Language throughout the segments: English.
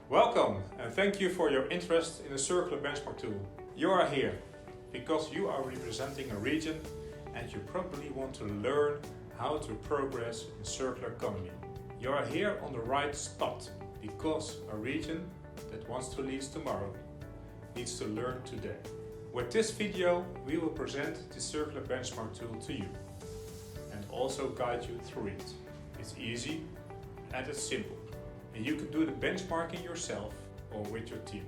Welcome and thank you for your interest in the circular benchmark tool. You are here because you are representing a region and you probably want to learn how to progress in circular economy. You are here on the right spot because a region that wants to lead tomorrow needs to learn today. With this video we will present the circular benchmark tool to you and also guide you through it. It's easy and it's simple. And you can do the benchmarking yourself or with your team.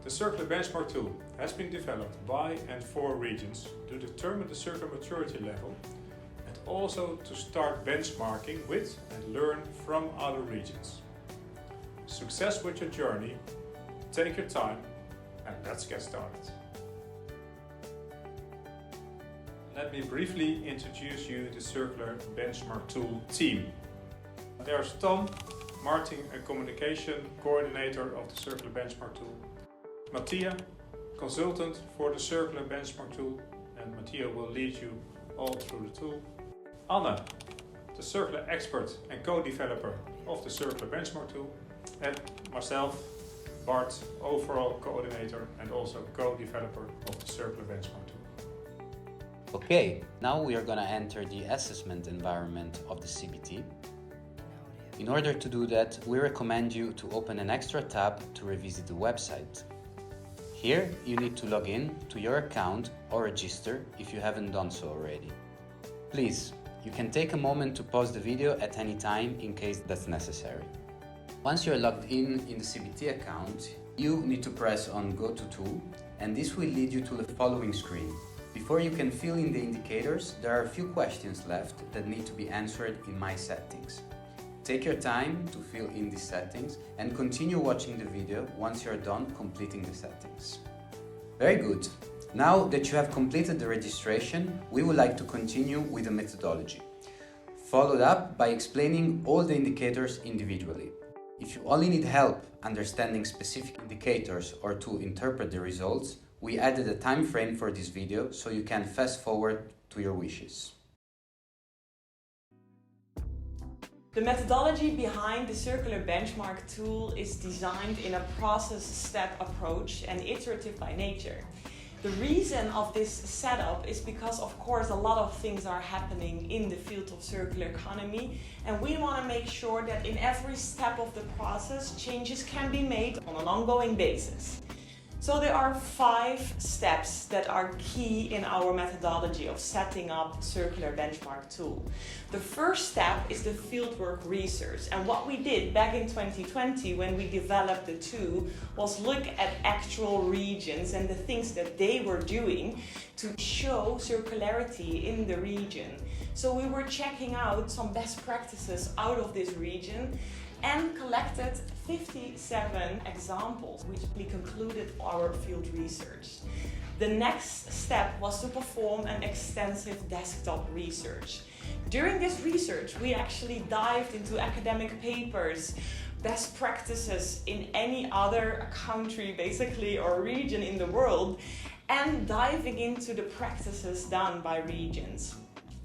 The circular benchmark tool has been developed by and for regions to determine the circular maturity level and also to start benchmarking with and learn from other regions. Success with your journey, take your time and let's get started. Let me briefly introduce you the circular benchmark tool team. There's Tom, Martin, a communication coordinator of the circular benchmark tool. Mattia, consultant for the circular benchmark tool, and Mattia will lead you all through the tool. Anna, the circular expert and co-developer of the circular benchmark tool. And myself, Bart, overall coordinator and also co-developer of the circular benchmark tool. Okay, now we are going to enter the assessment environment of the CBT. In order to do that, we recommend you to open an extra tab to revisit the website. Here, you need to log in to your account or register if you haven't done so already. Please, you can take a moment to pause the video at any time in case that's necessary. Once you're logged in the CBT account, you need to press on Go to Tool, and this will lead you to the following screen. Before you can fill in the indicators, there are a few questions left that need to be answered in My Settings. Take your time to fill in these settings and continue watching the video once you're done completing the settings. Very good. Now that you have completed the registration, we would like to continue with the methodology, followed up by explaining all the indicators individually. If you only need help understanding specific indicators or to interpret the results, we added a time frame for this video so you can fast forward to your wishes. The methodology behind the circular benchmark tool is designed in a process step approach and iterative by nature. The reason of this setup is because, of course, a lot of things are happening in the field of circular economy, and we want to make sure that in every step of the process, changes can be made on an ongoing basis. So there are 5 steps that are key in our methodology of setting up circular benchmark tool. The first step is the fieldwork research, and what we did back in 2020 when we developed the tool was look at actual regions and the things that they were doing to show circularity in the region. So we were checking out some best practices out of this region and collected 57 examples, which we concluded our field research. The next step was to perform an extensive desktop research. During this research, we actually dived into academic papers, best practices in any other country, basically, or region in the world, and diving into the practices done by regions.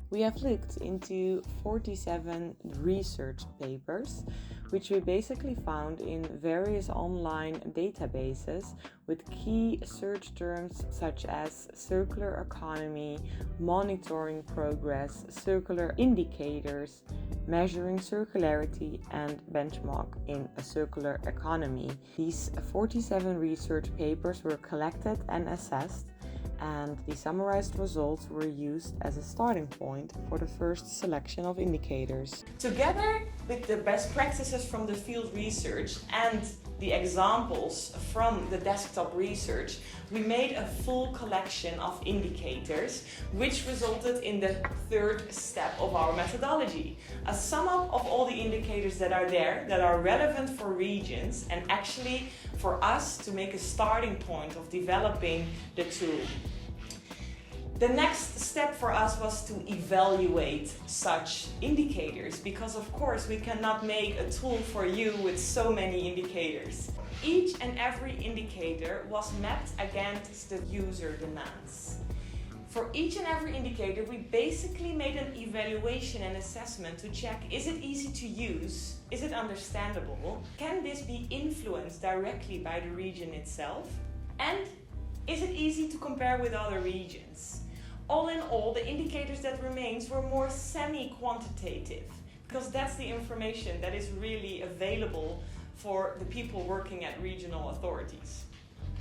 We have looked into 47 research papers, which we basically found in various online databases with key search terms such as circular economy, monitoring progress, circular indicators, measuring circularity, and benchmark in a circular economy. These 47 research papers were collected and assessed, and the summarized results were used as a starting point for the first selection of indicators. Together with the best practices from the field research and the examples from the desktop research, we made a full collection of indicators, which resulted in the third step of our methodology. A sum up of all the indicators that are there, that are relevant for regions, and actually for us to make a starting point of developing the tool. The next step for us was to evaluate such indicators, because of course we cannot make a tool for you with so many indicators. Each and every indicator was mapped against the user demands. For each and every indicator, we basically made an evaluation and assessment to check, is it easy to use? Is it understandable? Can this be influenced directly by the region itself? And is it easy to compare with other regions? All in all, the indicators that remains were more semi-quantitative, because that's the information that is really available for the people working at regional authorities.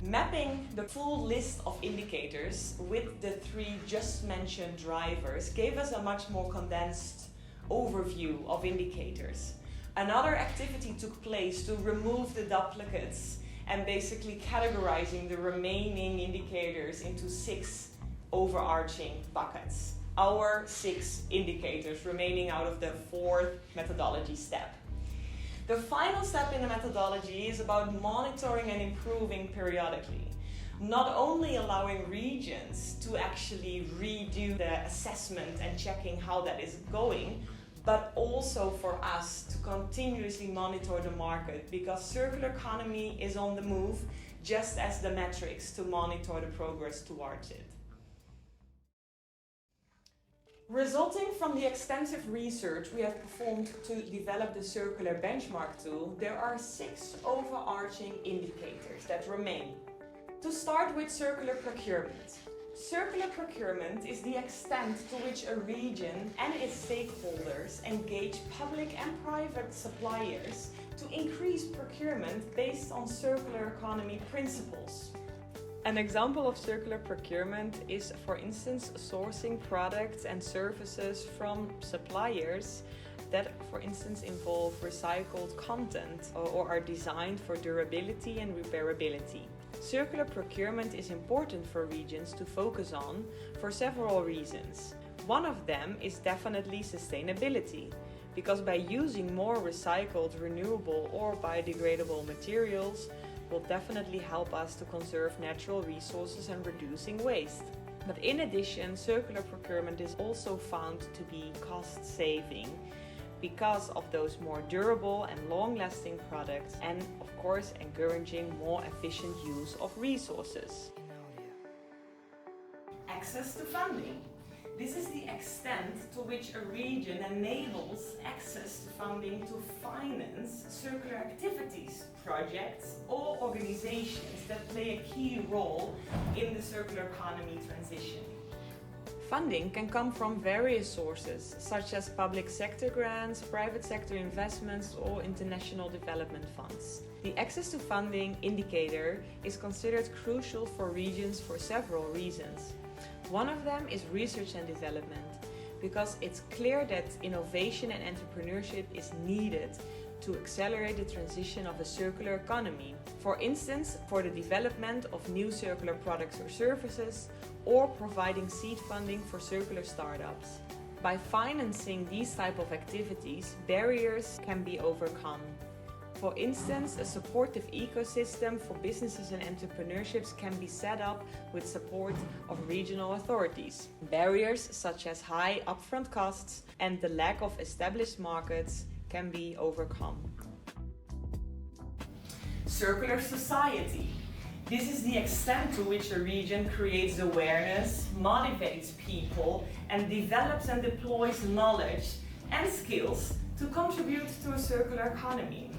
Mapping the full list of indicators with the three just mentioned drivers gave us a much more condensed overview of indicators. Another activity took place to remove the duplicates and basically categorizing the remaining indicators into 6 overarching buckets. Our 6 indicators remaining out of the 4th methodology step. The final step in the methodology is about monitoring and improving periodically. Not only allowing regions to actually redo the assessment and checking how that is going, but also for us to continuously monitor the market, because circular economy is on the move, just as the metrics to monitor the progress towards it. Resulting from the extensive research we have performed to develop the circular benchmark tool, there are 6 overarching indicators that remain. To start with circular procurement. Circular procurement is the extent to which a region and its stakeholders engage public and private suppliers to increase procurement based on circular economy principles. An example of circular procurement is, for instance, sourcing products and services from suppliers that, for instance, involve recycled content or are designed for durability and repairability. Circular procurement is important for regions to focus on for several reasons. One of them is definitely sustainability, because by using more recycled, renewable or biodegradable materials, will definitely help us to conserve natural resources and reducing waste. But in addition, circular procurement is also found to be cost saving because of those more durable and long-lasting products, and of course encouraging more efficient use of resources. Access to funding. This is the extent to which a region enables access to funding to finance circular activities, projects, or organizations that play a key role in the circular economy transition. Funding can come from various sources, such as public sector grants, private sector investments, or international development funds. The access to funding indicator is considered crucial for regions for several reasons. One of them is research and development, because it's clear that innovation and entrepreneurship is needed to accelerate the transition of a circular economy. For instance, for the development of new circular products or services, or providing seed funding for circular startups. By financing these type of activities, barriers can be overcome. For instance, a supportive ecosystem for businesses and entrepreneurships can be set up with support of regional authorities. Barriers such as high upfront costs and the lack of established markets can be overcome. Circular society. This is the extent to which a region creates awareness, motivates people, and develops and deploys knowledge and skills to contribute to a circular economy.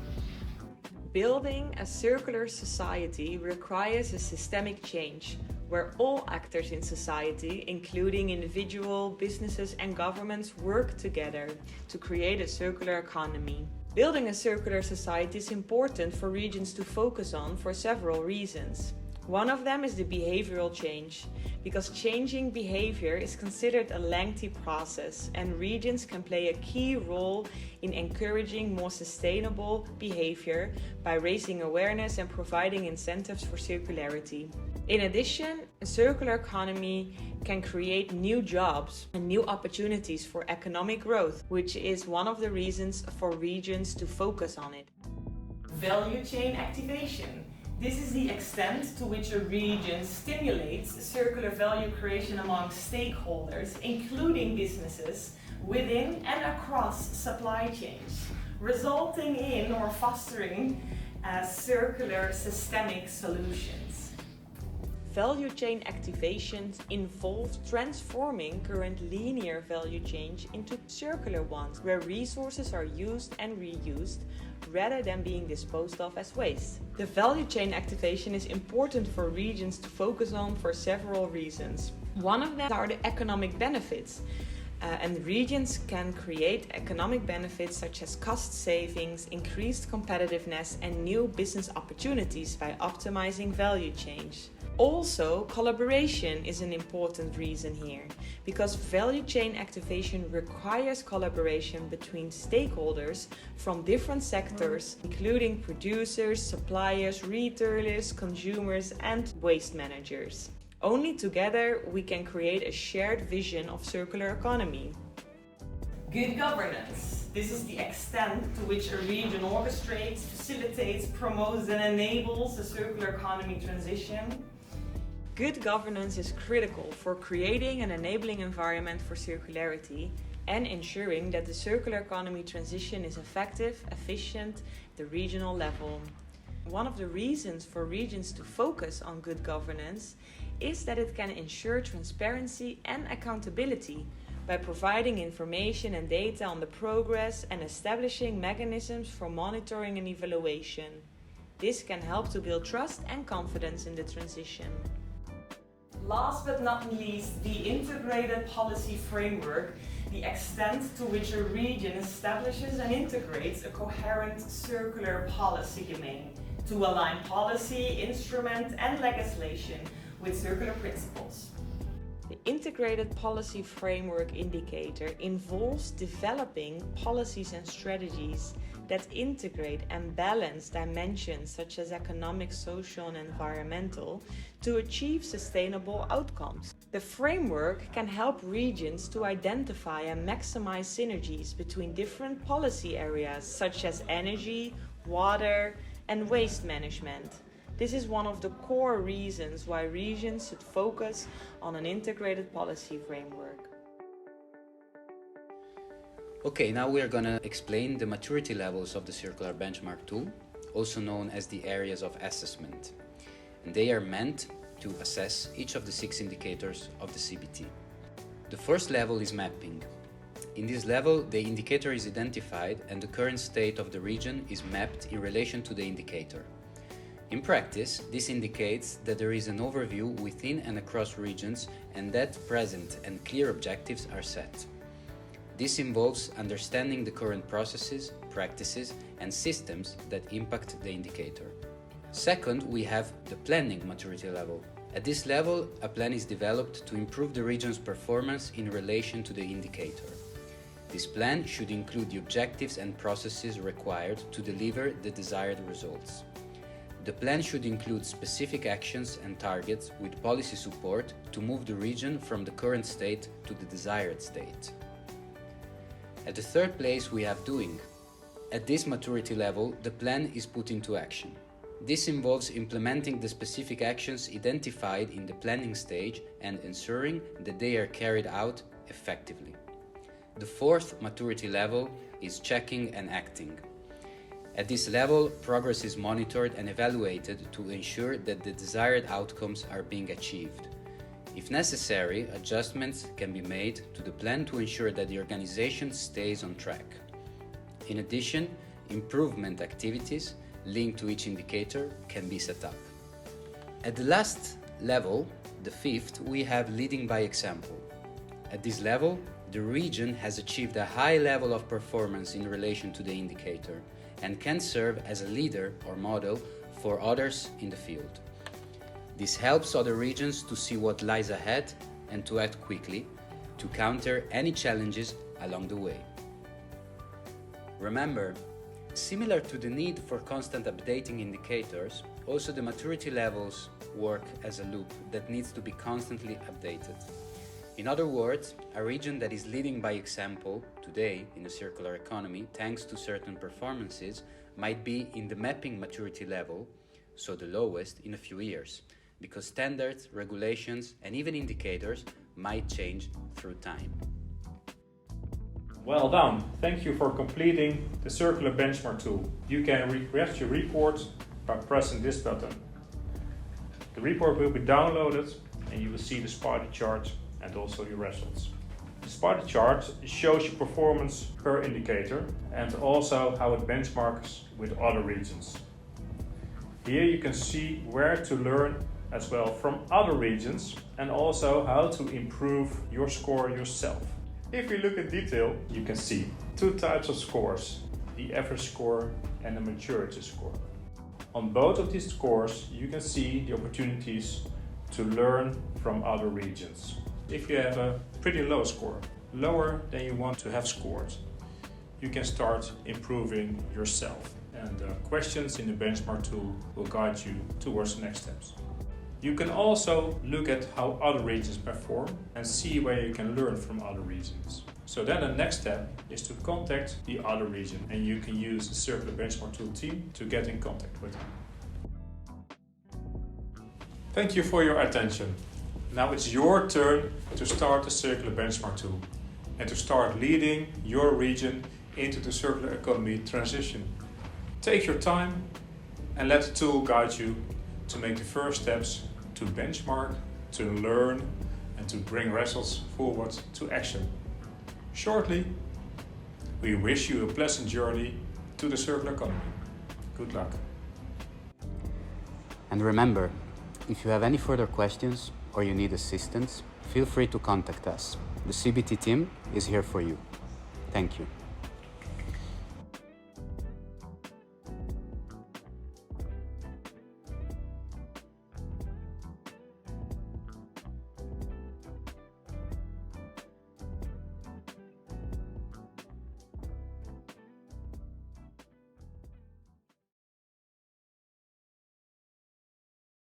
Building a circular society requires a systemic change where all actors in society, including individual businesses and governments, work together to create a circular economy. Building a circular society is important for regions to focus on for several reasons. One of them is the behavioral change, because changing behavior is considered a lengthy process, and regions can play a key role in encouraging more sustainable behavior by raising awareness and providing incentives for circularity. In addition, a circular economy can create new jobs and new opportunities for economic growth, which is one of the reasons for regions to focus on it. Value chain activation. This is the extent to which a region stimulates circular value creation among stakeholders, including businesses, within and across supply chains, resulting in or fostering circular systemic solutions. Value chain activations involve transforming current linear value chains into circular ones, where resources are used and reused rather than being disposed of as waste. The value chain activation is important for regions to focus on for several reasons. One of them are the economic benefits. And regions can create economic benefits such as cost savings, increased competitiveness, and new business opportunities by optimizing value chains. Also, collaboration is an important reason here, because value chain activation requires collaboration between stakeholders from different sectors, including producers, suppliers, retailers, consumers, and waste managers. Only together we can create a shared vision of circular economy. Good governance. This is the extent to which a region orchestrates, facilitates, promotes, and enables the circular economy transition. Good governance is critical for creating an enabling environment for circularity and ensuring that the circular economy transition is effective, efficient at the regional level. One of the reasons for regions to focus on good governance is that it can ensure transparency and accountability by providing information and data on the progress and establishing mechanisms for monitoring and evaluation. This can help to build trust and confidence in the transition. Last but not least, the integrated policy framework, the extent to which a region establishes and integrates a coherent circular policy domain to align policy, instrument, and legislation with circular principles. The integrated policy framework indicator involves developing policies and strategies that integrate and balance dimensions such as economic, social, and environmental to achieve sustainable outcomes. The framework can help regions to identify and maximize synergies between different policy areas such as energy, water, and waste management. This is one of the core reasons why regions should focus on an integrated policy framework. Okay, now we are going to explain the maturity levels of the circular benchmark tool, also known as the areas of assessment. And they are meant to assess each of the 6 indicators of the CBT. The first level is mapping. In this level, the indicator is identified and the current state of the region is mapped in relation to the indicator. In practice, this indicates that there is an overview within and across regions and that present and clear objectives are set. This involves understanding the current processes, practices, and systems that impact the indicator. Second, we have the planning maturity level. At this level, a plan is developed to improve the region's performance in relation to the indicator. This plan should include the objectives and processes required to deliver the desired results. The plan should include specific actions and targets with policy support to move the region from the current state to the desired state. At the third place, we have doing. At this maturity level, the plan is put into action. This involves implementing the specific actions identified in the planning stage and ensuring that they are carried out effectively. The fourth maturity level is checking and acting. At this level, progress is monitored and evaluated to ensure that the desired outcomes are being achieved. If necessary, adjustments can be made to the plan to ensure that the organization stays on track. In addition, improvement activities linked to each indicator can be set up. At the last level, the fifth, we have leading by example. At this level, the region has achieved a high level of performance in relation to the indicator and can serve as a leader or model for others in the field. This helps other regions to see what lies ahead and to act quickly to counter any challenges along the way. Remember, similar to the need for constant updating indicators, also the maturity levels work as a loop that needs to be constantly updated. In other words, a region that is leading by example today in the circular economy, thanks to certain performances, might be in the mapping maturity level, so the lowest, in a few years, because standards, regulations, and even indicators might change through time. Well done! Thank you for completing the circular benchmark tool. You can request your report by pressing this button. The report will be downloaded and you will see the spider chart and also your results. The spider chart shows your performance per indicator and also how it benchmarks with other regions. Here you can see where to learn as well from other regions and also how to improve your score yourself. If you look in detail, you can see two types of scores, the average score and the maturity score. On both of these scores, you can see the opportunities to learn from other regions. If you have a pretty low score, lower than you want to have scored, you can start improving yourself. And the questions in the benchmark tool will guide you towards the next steps. You can also look at how other regions perform and see where you can learn from other regions. So then the next step is to contact the other region, and you can use the Circular Benchmark Tool team to get in contact with them. Thank you for your attention. Now it's your turn to start the Circular Benchmark Tool and to start leading your region into the circular economy transition. Take your time and let the tool guide you to make the first steps to benchmark, to learn, and to bring results forward to action. Shortly, we wish you a pleasant journey to the circular economy. Good luck. And remember, if you have any further questions or you need assistance, feel free to contact us. The CBT team is here for you. Thank you.